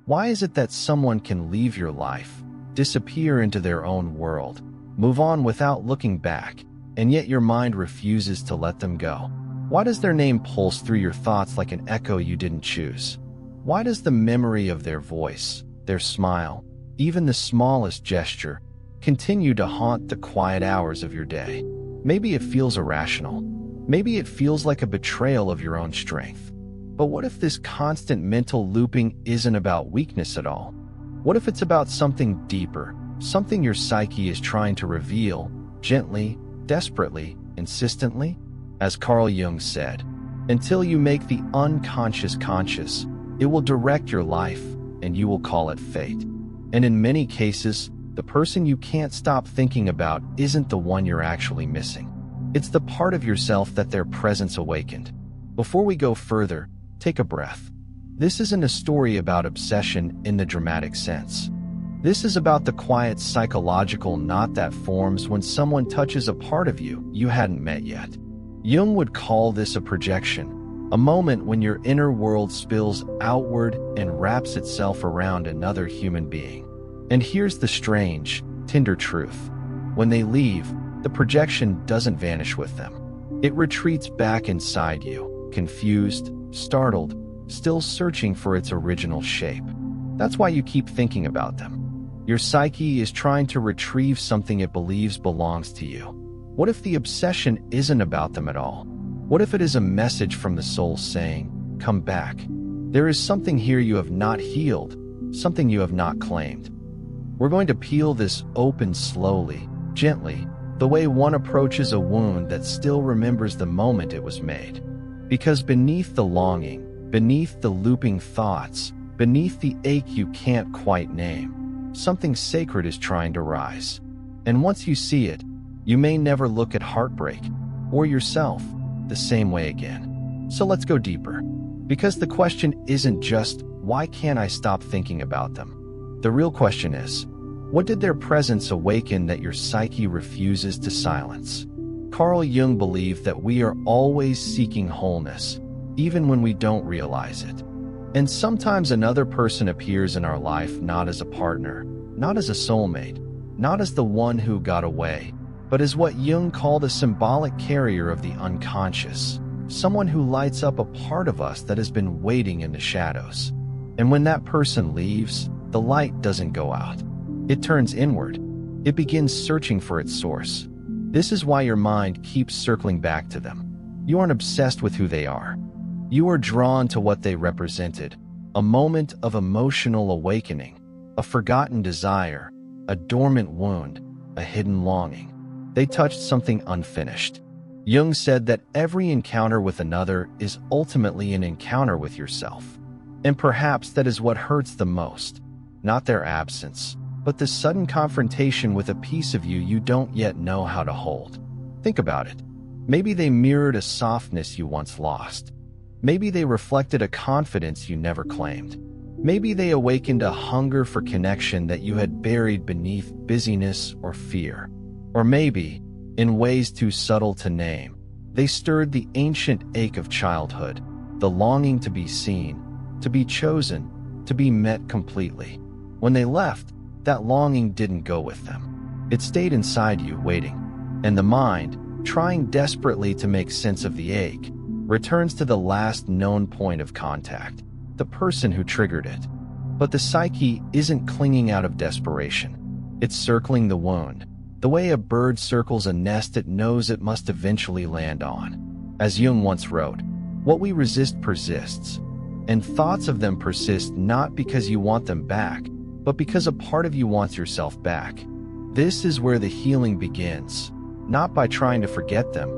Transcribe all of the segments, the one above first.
Why is it that someone can leave your life, disappear into their own world, move on without looking back, and yet your mind refuses to let them go? Why does their name pulse through your thoughts like an echo you didn't choose? Why does the memory of their voice, their smile, even the smallest gesture, continue to haunt the quiet hours of your day? Maybe it feels irrational. Maybe it feels like a betrayal of your own strength. But what if this constant mental looping isn't about weakness at all? What if it's about something deeper, something your psyche is trying to reveal, gently, desperately, insistently? As Carl Jung said, until you make the unconscious conscious, it will direct your life, and you will call it fate. And in many cases, the person you can't stop thinking about isn't the one you're actually missing. It's the part of yourself that their presence awakened. Before we go further, take a breath. This isn't a story about obsession in the dramatic sense. This is about the quiet psychological knot that forms when someone touches a part of you you hadn't met yet. Jung would call this a projection, a moment when your inner world spills outward and wraps itself around another human being. And here's the strange, tender truth. When they leave, the projection doesn't vanish with them. It retreats back inside you, confused, startled, still searching for its original shape. That's why you keep thinking about them. Your psyche is trying to retrieve something it believes belongs to you. What if the obsession isn't about them at all? What if it is a message from the soul saying, "Come back. There is something here you have not healed, something you have not claimed." We're going to peel this open slowly, gently, the way one approaches a wound that still remembers the moment it was made. Because beneath the longing, beneath the looping thoughts, beneath the ache you can't quite name, something sacred is trying to rise. And once you see it, you may never look at heartbreak or yourself the same way again. So let's go deeper. Because the question isn't just, why can't I stop thinking about them? The real question is, what did their presence awaken that your psyche refuses to silence? Carl Jung believed that we are always seeking wholeness, even when we don't realize it. And sometimes another person appears in our life not as a partner, not as a soulmate, not as the one who got away, but as what Jung called a symbolic carrier of the unconscious, someone who lights up a part of us that has been waiting in the shadows. And when that person leaves, the light doesn't go out. It turns inward. It begins searching for its source. This is why your mind keeps circling back to them. You aren't obsessed with who they are. You are drawn to what they represented, a moment of emotional awakening, a forgotten desire, a dormant wound, a hidden longing. They touched something unfinished. Jung said that every encounter with another is ultimately an encounter with yourself. And perhaps that is what hurts the most. Not their absence, but the sudden confrontation with a piece of you you don't yet know how to hold. Think about it. Maybe they mirrored a softness you once lost. Maybe they reflected a confidence you never claimed. Maybe they awakened a hunger for connection that you had buried beneath busyness or fear. Or maybe, in ways too subtle to name, they stirred the ancient ache of childhood, the longing to be seen, to be chosen, to be met completely. When they left, that longing didn't go with them. It stayed inside you, waiting. And the mind, trying desperately to make sense of the ache, returns to the last known point of contact, the person who triggered it. But the psyche isn't clinging out of desperation. It's circling the wound, the way a bird circles a nest it knows it must eventually land on. As Jung once wrote, what we resist persists. And thoughts of them persist not because you want them back, but because a part of you wants yourself back. This is where the healing begins, not by trying to forget them,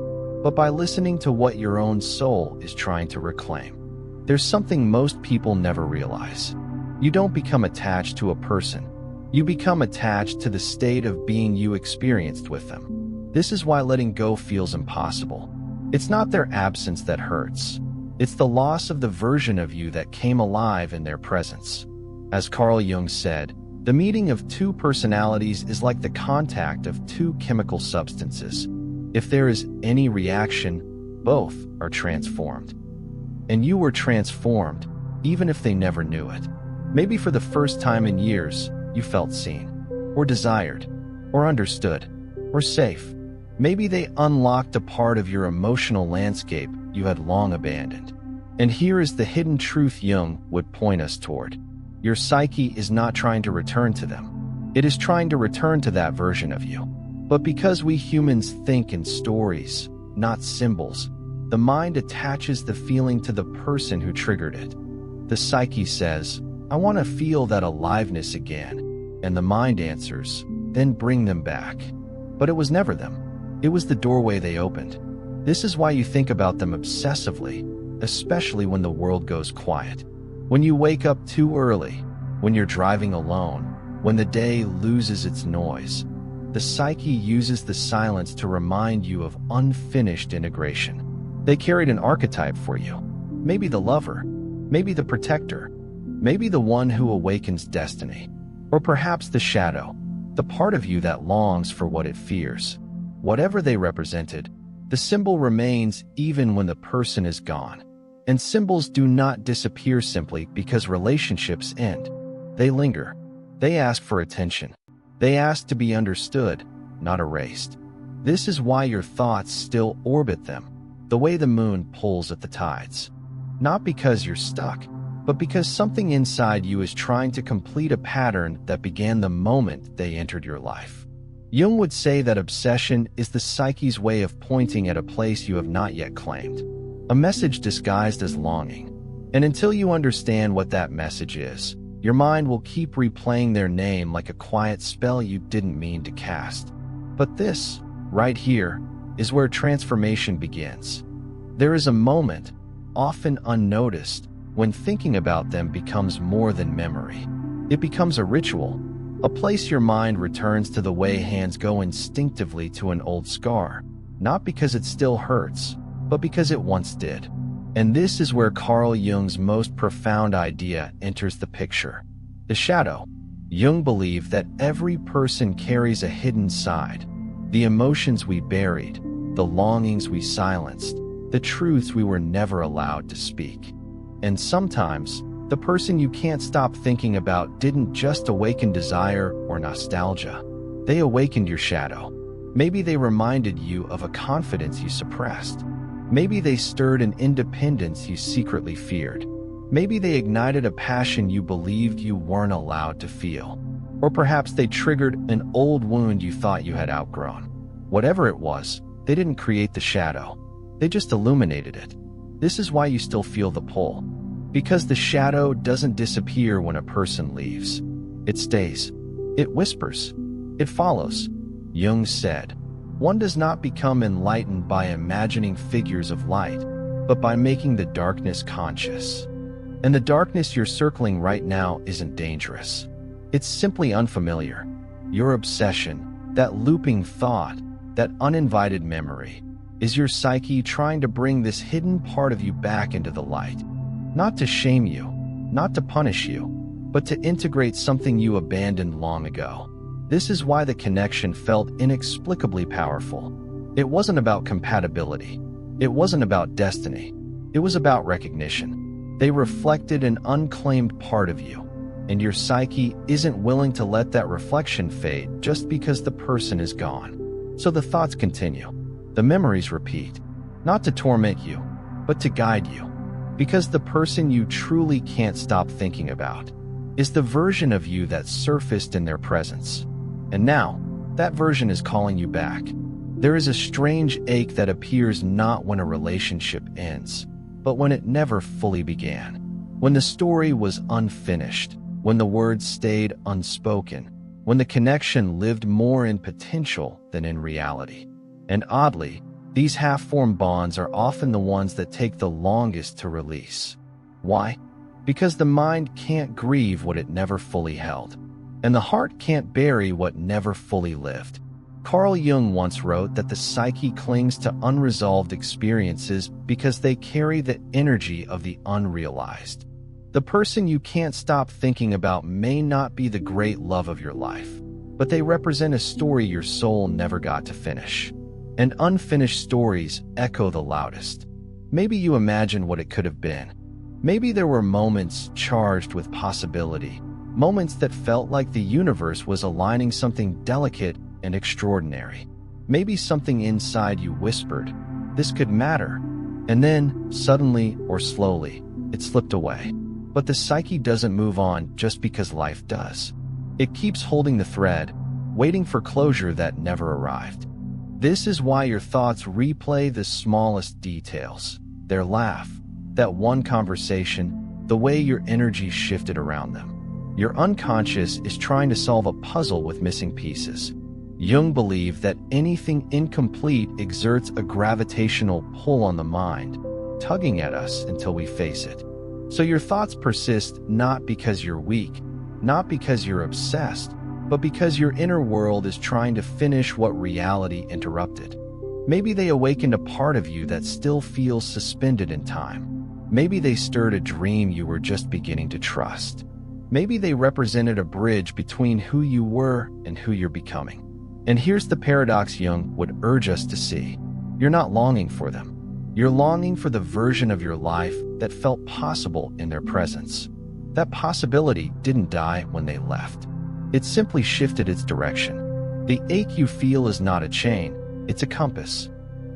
but by listening to what your own soul is trying to reclaim. There's something most people never realize. You don't become attached to a person. You become attached to the state of being you experienced with them. This is why letting go feels impossible. It's not their absence that hurts. It's the loss of the version of you that came alive in their presence. As Carl Jung said, the meeting of two personalities is like the contact of two chemical substances. If there is any reaction, both are transformed. And you were transformed, even if they never knew it. Maybe for the first time in years, you felt seen, or desired, or understood, or safe. Maybe they unlocked a part of your emotional landscape you had long abandoned. And here is the hidden truth Jung would point us toward. Your psyche is not trying to return to them. It is trying to return to that version of you. But because we humans think in stories, not symbols, the mind attaches the feeling to the person who triggered it. The psyche says, "I want to feel that aliveness again." And the mind answers, "Then bring them back." But it was never them. It was the doorway they opened. This is why you think about them obsessively, especially when the world goes quiet. When you wake up too early, when you're driving alone, when the day loses its noise, the psyche uses the silence to remind you of unfinished integration. They carried an archetype for you. Maybe the lover, maybe the protector, maybe the one who awakens destiny, or perhaps the shadow, the part of you that longs for what it fears. Whatever they represented, the symbol remains even when the person is gone. And symbols do not disappear simply because relationships end. They linger. They ask for attention. They ask to be understood, not erased. This is why your thoughts still orbit them, the way the moon pulls at the tides. Not because you're stuck, but because something inside you is trying to complete a pattern that began the moment they entered your life. Jung would say that obsession is the psyche's way of pointing at a place you have not yet claimed, a message disguised as longing. And until you understand what that message is, your mind will keep replaying their name like a quiet spell you didn't mean to cast. But this, right here, is where transformation begins. There is a moment, often unnoticed, when thinking about them becomes more than memory. It becomes a ritual, a place your mind returns to the way hands go instinctively to an old scar, not because it still hurts, but because it once did. And this is where Carl Jung's most profound idea enters the picture: the shadow. Jung believed that every person carries a hidden side, the emotions we buried, the longings we silenced, the truths we were never allowed to speak. And sometimes, the person you can't stop thinking about didn't just awaken desire or nostalgia. They awakened your shadow. Maybe they reminded you of a confidence you suppressed. Maybe they stirred an independence you secretly feared. Maybe they ignited a passion you believed you weren't allowed to feel. Or perhaps they triggered an old wound you thought you had outgrown. Whatever it was, they didn't create the shadow. They just illuminated it. This is why you still feel the pull. Because the shadow doesn't disappear when a person leaves. It stays. It whispers. It follows. Jung said, "One does not become enlightened by imagining figures of light, but by making the darkness conscious." And the darkness you're circling right now isn't dangerous. It's simply unfamiliar. Your obsession, that looping thought, that uninvited memory, is your psyche trying to bring this hidden part of you back into the light. Not to shame you, not to punish you, but to integrate something you abandoned long ago. This is why the connection felt inexplicably powerful. It wasn't about compatibility. It wasn't about destiny. It was about recognition. They reflected an unclaimed part of you, and your psyche isn't willing to let that reflection fade just because the person is gone. So the thoughts continue. The memories repeat, not to torment you, but to guide you. Because the person you truly can't stop thinking about is the version of you that surfaced in their presence. And now, that version is calling you back. There is a strange ache that appears not when a relationship ends, but when it never fully began. When the story was unfinished, when the words stayed unspoken, when the connection lived more in potential than in reality. And oddly, these half-formed bonds are often the ones that take the longest to release. Why? Because the mind can't grieve what it never fully held, and the heart can't bury what never fully lived. Carl Jung once wrote that the psyche clings to unresolved experiences because they carry the energy of the unrealized. The person you can't stop thinking about may not be the great love of your life, but they represent a story your soul never got to finish. And unfinished stories echo the loudest. Maybe you imagine what it could have been. Maybe there were moments charged with possibility, moments that felt like the universe was aligning something delicate and extraordinary. Maybe something inside you whispered, "This could matter." And then, suddenly or slowly, it slipped away. But the psyche doesn't move on just because life does. It keeps holding the thread, waiting for closure that never arrived. This is why your thoughts replay the smallest details. Their laugh, that one conversation, the way your energy shifted around them. Your unconscious is trying to solve a puzzle with missing pieces. Jung believed that anything incomplete exerts a gravitational pull on the mind, tugging at us until we face it. So your thoughts persist not because you're weak, not because you're obsessed, but because your inner world is trying to finish what reality interrupted. Maybe they awakened a part of you that still feels suspended in time. Maybe they stirred a dream you were just beginning to trust. Maybe they represented a bridge between who you were and who you're becoming. And here's the paradox Jung would urge us to see. You're not longing for them. You're longing for the version of your life that felt possible in their presence. That possibility didn't die when they left. It simply shifted its direction. The ache you feel is not a chain, it's a compass,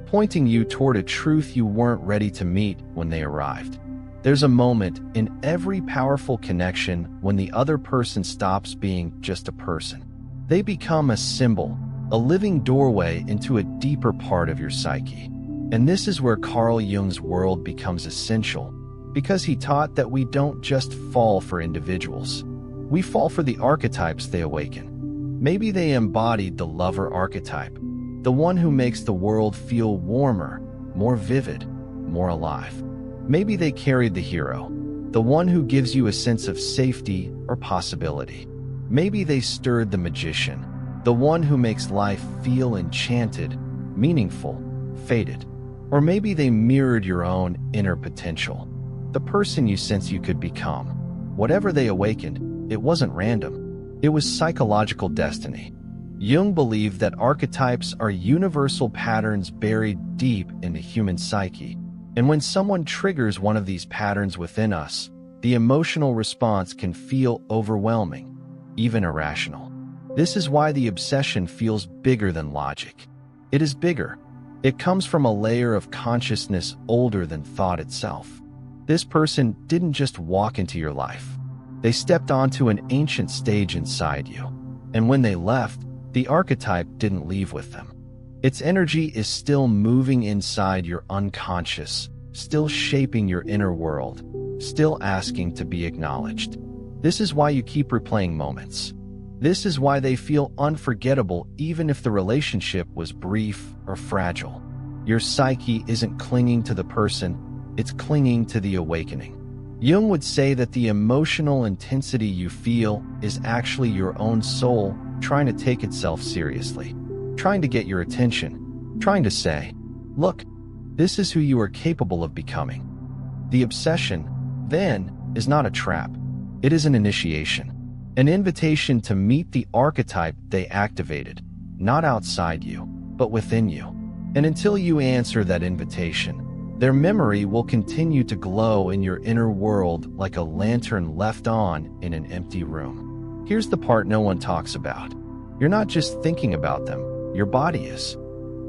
pointing you toward a truth you weren't ready to meet when they arrived. There's a moment in every powerful connection when the other person stops being just a person. They become a symbol, a living doorway into a deeper part of your psyche. And this is where Carl Jung's world becomes essential, because he taught that we don't just fall for individuals. We fall for the archetypes they awaken. Maybe they embodied the lover archetype, the one who makes the world feel warmer, more vivid, more alive. Maybe they carried the hero, the one who gives you a sense of safety or possibility. Maybe they stirred the magician, the one who makes life feel enchanted, meaningful, fated. Or maybe they mirrored your own inner potential, the person you sense you could become. Whatever they awakened, it wasn't random. It was psychological destiny. Jung believed that archetypes are universal patterns buried deep in the human psyche. And when someone triggers one of these patterns within us, the emotional response can feel overwhelming, even irrational. This is why the obsession feels bigger than logic. It is bigger. It comes from a layer of consciousness older than thought itself. This person didn't just walk into your life. They stepped onto an ancient stage inside you. And when they left, the archetype didn't leave with them. Its energy is still moving inside your unconscious, still shaping your inner world, still asking to be acknowledged. This is why you keep replaying moments. This is why they feel unforgettable even if the relationship was brief or fragile. Your psyche isn't clinging to the person, it's clinging to the awakening. Jung would say that the emotional intensity you feel is actually your own soul trying to take itself seriously, trying to get your attention, trying to say, "Look, this is who you are capable of becoming." The obsession, then, is not a trap. It is an initiation, an invitation to meet the archetype they activated, not outside you, but within you. And until you answer that invitation, their memory will continue to glow in your inner world like a lantern left on in an empty room. Here's the part no one talks about. You're not just thinking about them, your body is.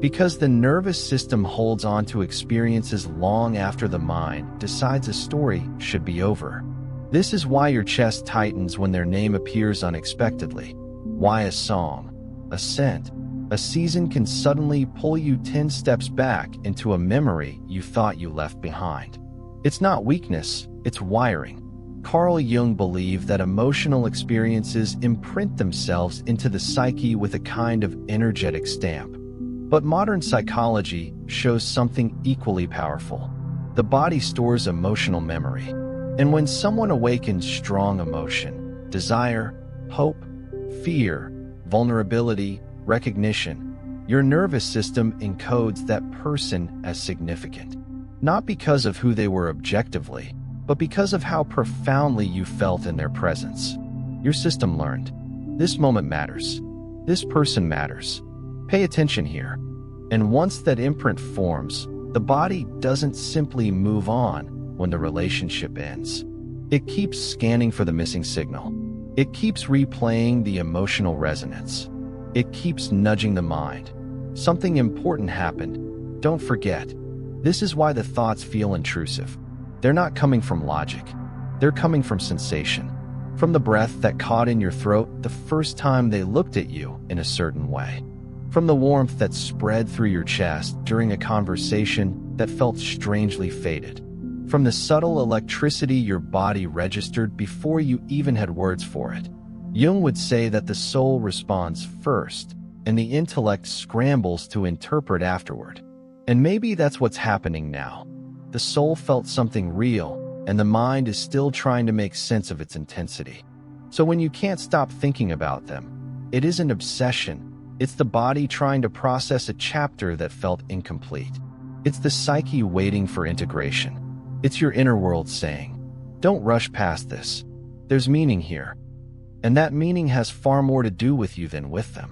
Because the nervous system holds on to experiences long after the mind decides a story should be over. This is why your chest tightens when their name appears unexpectedly. Why a song, a scent, a season can suddenly pull you 10 steps back into a memory you thought you left behind. It's not weakness, it's wiring. Carl Jung believed that emotional experiences imprint themselves into the psyche with a kind of energetic stamp. But modern psychology shows something equally powerful. The body stores emotional memory. And when someone awakens strong emotion, desire, hope, fear, vulnerability, recognition, your nervous system encodes that person as significant. Not because of who they were objectively, but because of how profoundly you felt in their presence. Your system learned, this moment matters. This person matters. Pay attention here. And once that imprint forms, the body doesn't simply move on when the relationship ends. It keeps scanning for the missing signal. It keeps replaying the emotional resonance. It keeps nudging the mind. Something important happened. Don't forget. This is why the thoughts feel intrusive. They're not coming from logic. They're coming from sensation. From the breath that caught in your throat the first time they looked at you in a certain way. From the warmth that spread through your chest during a conversation that felt strangely faded. From the subtle electricity your body registered before you even had words for it. Jung would say that the soul responds first, and the intellect scrambles to interpret afterward. And maybe that's what's happening now. The soul felt something real, and the mind is still trying to make sense of its intensity. So when you can't stop thinking about them, it isn't obsession. It's the body trying to process a chapter that felt incomplete. It's the psyche waiting for integration. It's your inner world saying, "Don't rush past this. There's meaning here." And that meaning has far more to do with you than with them.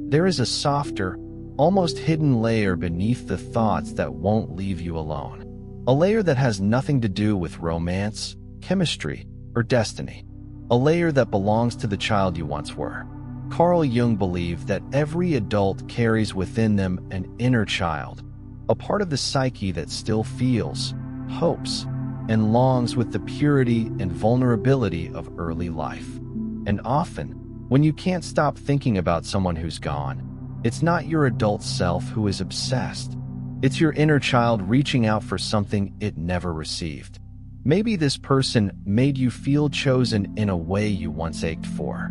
There is a softer, almost hidden layer beneath the thoughts that won't leave you alone. A layer that has nothing to do with romance, chemistry, or destiny. A layer that belongs to the child you once were. Carl Jung believed that every adult carries within them an inner child, a part of the psyche that still feels, hopes, and longs with the purity and vulnerability of early life. And often, when you can't stop thinking about someone who's gone, it's not your adult self who is obsessed. It's your inner child reaching out for something it never received. Maybe this person made you feel chosen in a way you once ached for.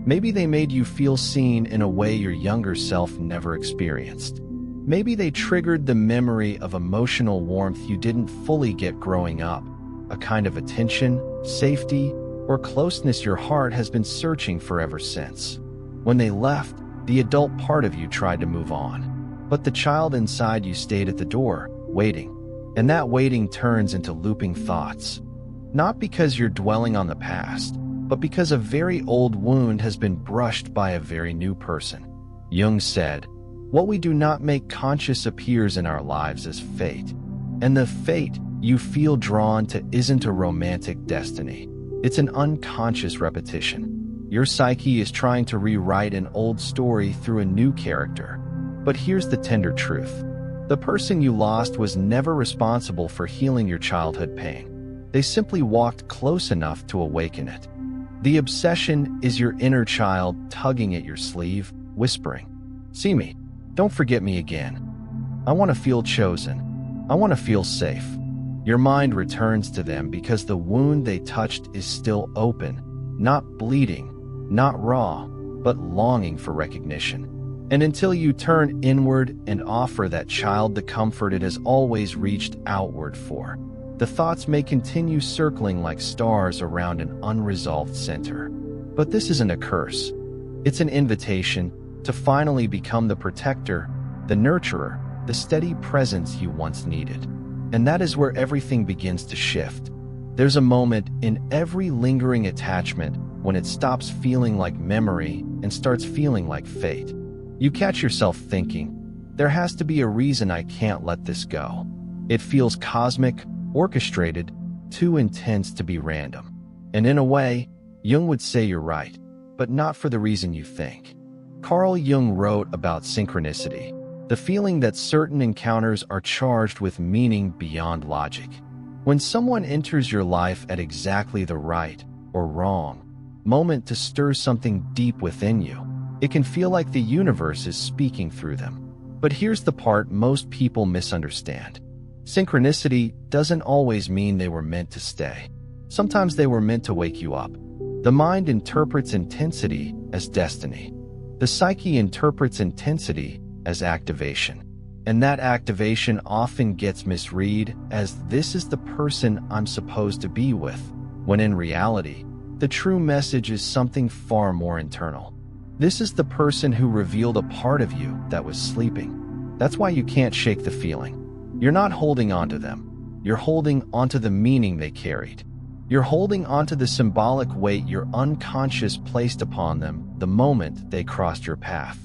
Maybe they made you feel seen in a way your younger self never experienced. Maybe they triggered the memory of emotional warmth you didn't fully get growing up, a kind of attention, safety, or closeness your heart has been searching for ever since. When they left, the adult part of you tried to move on, but the child inside you stayed at the door, waiting. And that waiting turns into looping thoughts. Not because you're dwelling on the past, but because a very old wound has been brushed by a very new person. Jung said, "What we do not make conscious appears in our lives as fate. And the fate you feel drawn to isn't a romantic destiny. It's an unconscious repetition. Your psyche is trying to rewrite an old story through a new character. But here's the tender truth. The person you lost was never responsible for healing your childhood pain. They simply walked close enough to awaken it. The obsession is your inner child tugging at your sleeve, whispering, 'See me. Don't forget me again. I want to feel chosen. I want to feel safe.' Your mind returns to them because the wound they touched is still open, not bleeding, not raw, but longing for recognition. And until you turn inward and offer that child the comfort it has always reached outward for, the thoughts may continue circling like stars around an unresolved center. But this isn't a curse. It's an invitation to finally become the protector, the nurturer, the steady presence you once needed. And that is where everything begins to shift. There's a moment in every lingering attachment when it stops feeling like memory and starts feeling like fate. You catch yourself thinking, there has to be a reason I can't let this go. It feels cosmic, orchestrated, too intense to be random. And in a way, Jung would say you're right, but not for the reason you think. Carl Jung wrote about synchronicity, the feeling that certain encounters are charged with meaning beyond logic. When someone enters your life at exactly the right, or wrong, moment to stir something deep within you, it can feel like the universe is speaking through them. But here's the part most people misunderstand. Synchronicity doesn't always mean they were meant to stay. Sometimes they were meant to wake you up. The mind interprets intensity as destiny. The psyche interprets intensity as activation. And that activation often gets misread as this is the person I'm supposed to be with, when in reality, the true message is something far more internal. This is the person who revealed a part of you that was sleeping. That's why you can't shake the feeling. You're not holding onto them. You're holding onto the meaning they carried. You're holding onto the symbolic weight your unconscious placed upon them the moment they crossed your path.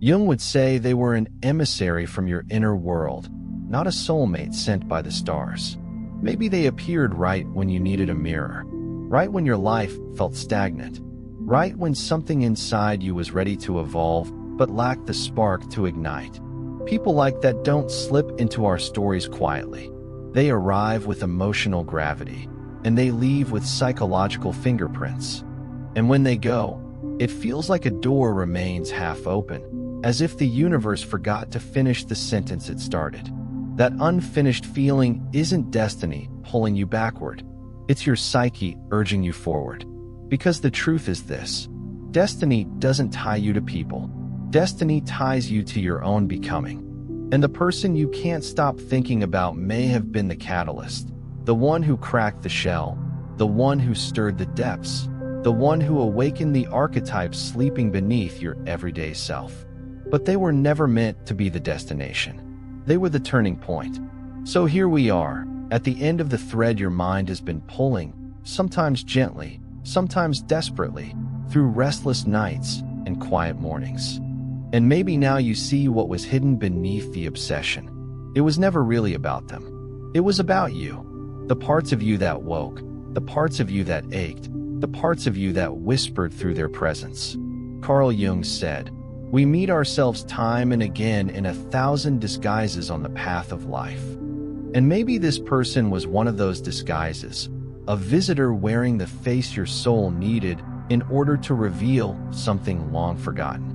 Jung would say they were an emissary from your inner world, not a soulmate sent by the stars. Maybe they appeared right when you needed a mirror, right when your life felt stagnant, right when something inside you was ready to evolve but lacked the spark to ignite. People like that don't slip into our stories quietly. They arrive with emotional gravity, and they leave with psychological fingerprints. And when they go, it feels like a door remains half open, as if the universe forgot to finish the sentence it started. That unfinished feeling isn't destiny pulling you backward. It's your psyche urging you forward. Because the truth is this: destiny doesn't tie you to people. Destiny ties you to your own becoming. And the person you can't stop thinking about may have been the catalyst, the one who cracked the shell, the one who stirred the depths, the one who awakened the archetypes sleeping beneath your everyday self. But they were never meant to be the destination. They were the turning point. So here we are, at the end of the thread your mind has been pulling, sometimes gently, sometimes desperately, through restless nights and quiet mornings. And maybe now you see what was hidden beneath the obsession. It was never really about them. It was about you. The parts of you that woke, the parts of you that ached, the parts of you that whispered through their presence. Carl Jung said, "We meet ourselves time and again in 1,000 disguises on the path of life." And maybe this person was one of those disguises, a visitor wearing the face your soul needed in order to reveal something long forgotten.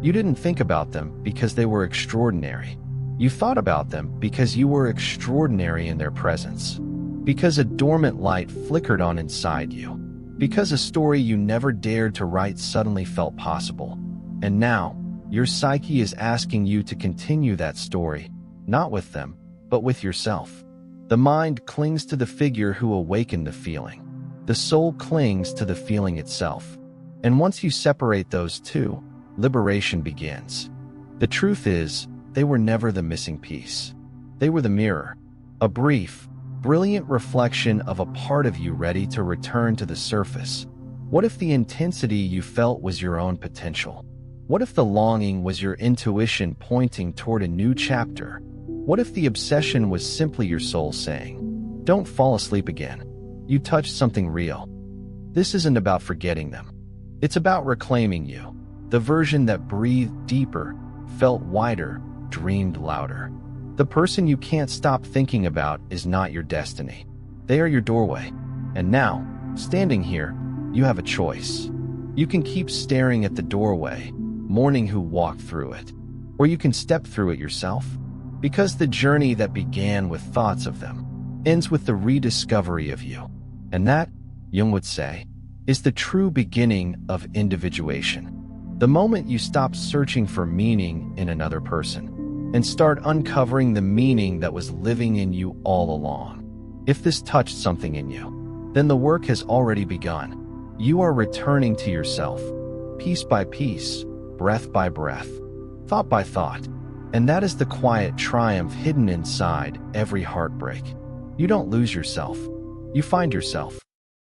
You didn't think about them because they were extraordinary. You thought about them because you were extraordinary in their presence. Because a dormant light flickered on inside you. Because a story you never dared to write suddenly felt possible. And now, your psyche is asking you to continue that story, not with them, but with yourself. The mind clings to the figure who awakened the feeling. The soul clings to the feeling itself. And once you separate those two, liberation begins. The truth is, they were never the missing piece. They were the mirror, a brief, brilliant reflection of a part of you ready to return to the surface. What if the intensity you felt was your own potential? What if the longing was your intuition pointing toward a new chapter? What if the obsession was simply your soul saying, "Don't fall asleep again. You touched something real"? This isn't about forgetting them. It's about reclaiming you. The version that breathed deeper, felt wider, dreamed louder. The person you can't stop thinking about is not your destiny. They are your doorway. And now, standing here, you have a choice. You can keep staring at the doorway, mourning who walked through it. Or you can step through it yourself. Because the journey that began with thoughts of them ends with the rediscovery of you. And that, Jung would say, is the true beginning of individuation. The moment you stop searching for meaning in another person and start uncovering the meaning that was living in you all along. If this touched something in you, then the work has already begun. You are returning to yourself, piece by piece, breath by breath, thought by thought. And that is the quiet triumph hidden inside every heartbreak. You don't lose yourself. You find yourself.